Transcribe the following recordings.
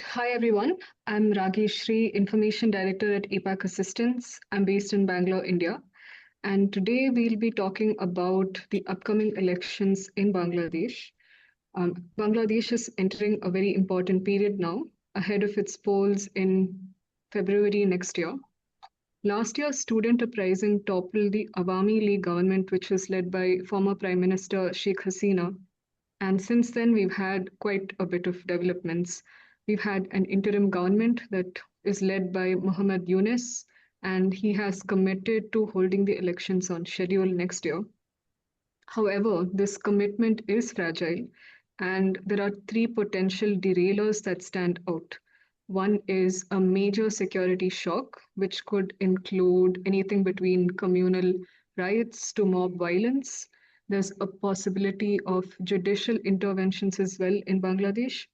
Hi, everyone. I'm Ragyeshri, Information Director at APAC Assistance. I'm based in Bangalore, India. And today we'll be talking about the upcoming elections in Bangladesh. Bangladesh is entering a very important period now, ahead of its polls in February next year. Last year, student uprising toppled the Awami League government, which was led by former Prime Minister Sheikh Hasina. And since then, we've had quite a bit of developments. We've had an interim government that is led by Muhammad Yunus, and he has committed to holding the elections on schedule next year. However, this commitment is fragile, and there are three potential derailers that stand out. One is a major security shock, which could include anything between communal riots to mob violence. There's a possibility of judicial interventions as well in Bangladesh,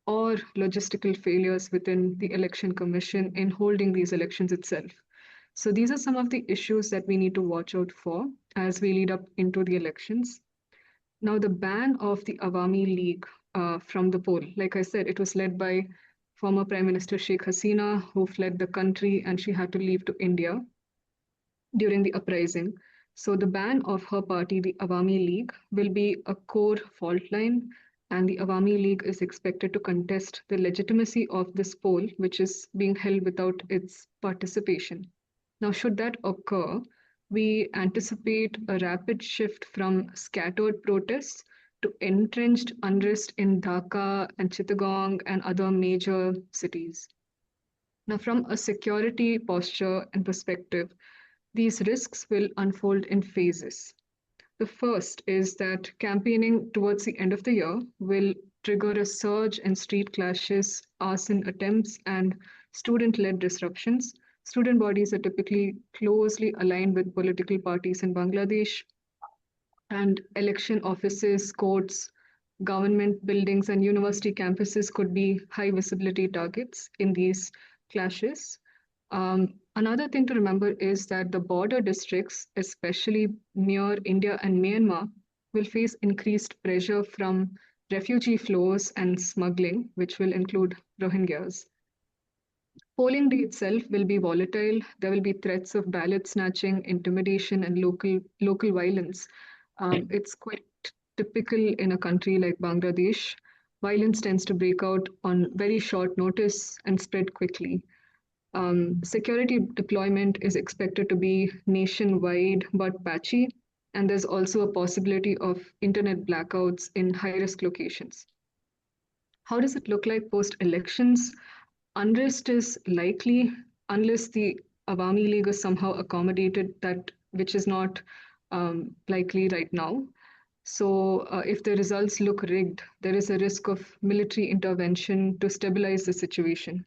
or logistical failures within the election commission in holding these elections itself. So these are some of the issues that we need to watch out for as we lead up into the elections. Now, the ban of the Awami League from the poll, like I said, it was led by former Prime Minister Sheikh Hasina, who fled the country and she had to leave to India during the uprising. So the ban of her party, the Awami League, will be a core fault line, and the Awami League is expected to contest the legitimacy of this poll, which is being held without its participation. Now, should that occur, we anticipate a rapid shift from scattered protests to entrenched unrest in Dhaka and Chittagong and other major cities. Now, from a security posture and perspective, these risks will unfold in phases. The first is that campaigning towards the end of the year will trigger a surge in street clashes, arson attempts, and student led disruptions. Student bodies are typically closely aligned with political parties in Bangladesh, and election offices, courts, government buildings, and university campuses could be high visibility targets in these clashes. Another thing to remember is that the border districts, especially near India and Myanmar, will face increased pressure from refugee flows and smuggling, which will include Rohingyas. Polling day itself will be volatile. There will be threats of ballot snatching, intimidation, and local violence. It's quite typical in a country like Bangladesh. Violence tends to break out on very short notice and spread quickly. Security deployment is expected to be nationwide but patchy, and there's also a possibility of internet blackouts in high risk locations. How does it look like post elections? Unrest is likely unless the Awami League is somehow accommodated, that which is not likely right now. So, if the results look rigged, there is a risk of military intervention to stabilize the situation.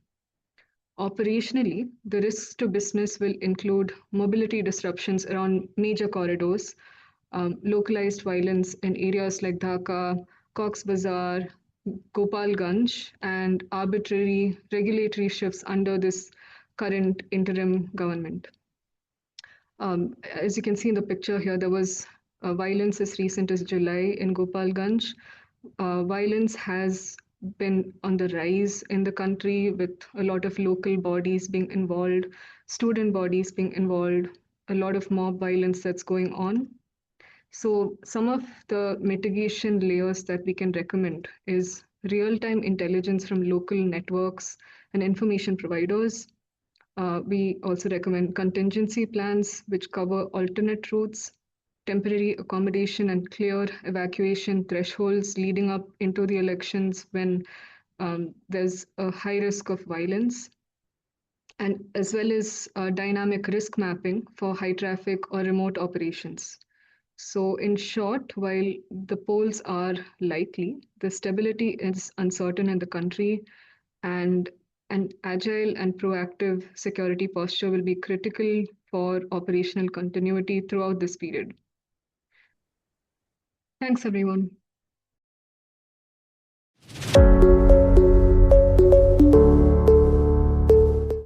Operationally, the risks to business will include mobility disruptions around major corridors, localized violence in areas like Dhaka, Cox's Bazar, Gopalganj, and arbitrary regulatory shifts under this current interim government. As you can see in the picture here, there was violence as recent as July in Gopalganj. Violence has been on the rise in the country, with a lot of local bodies being involved, student bodies being involved, a lot of mob violence that's going on. So some of the mitigation layers that we can recommend is real-time intelligence from local networks and information providers. We also recommend contingency plans which cover alternate routes, temporary accommodation, and clear evacuation thresholds leading up into the elections when there's a high risk of violence, and as well as dynamic risk mapping for high traffic or remote operations. So, in short, while the polls are likely, the stability is uncertain in the country, and an agile and proactive security posture will be critical for operational continuity throughout this period. Thanks, everyone.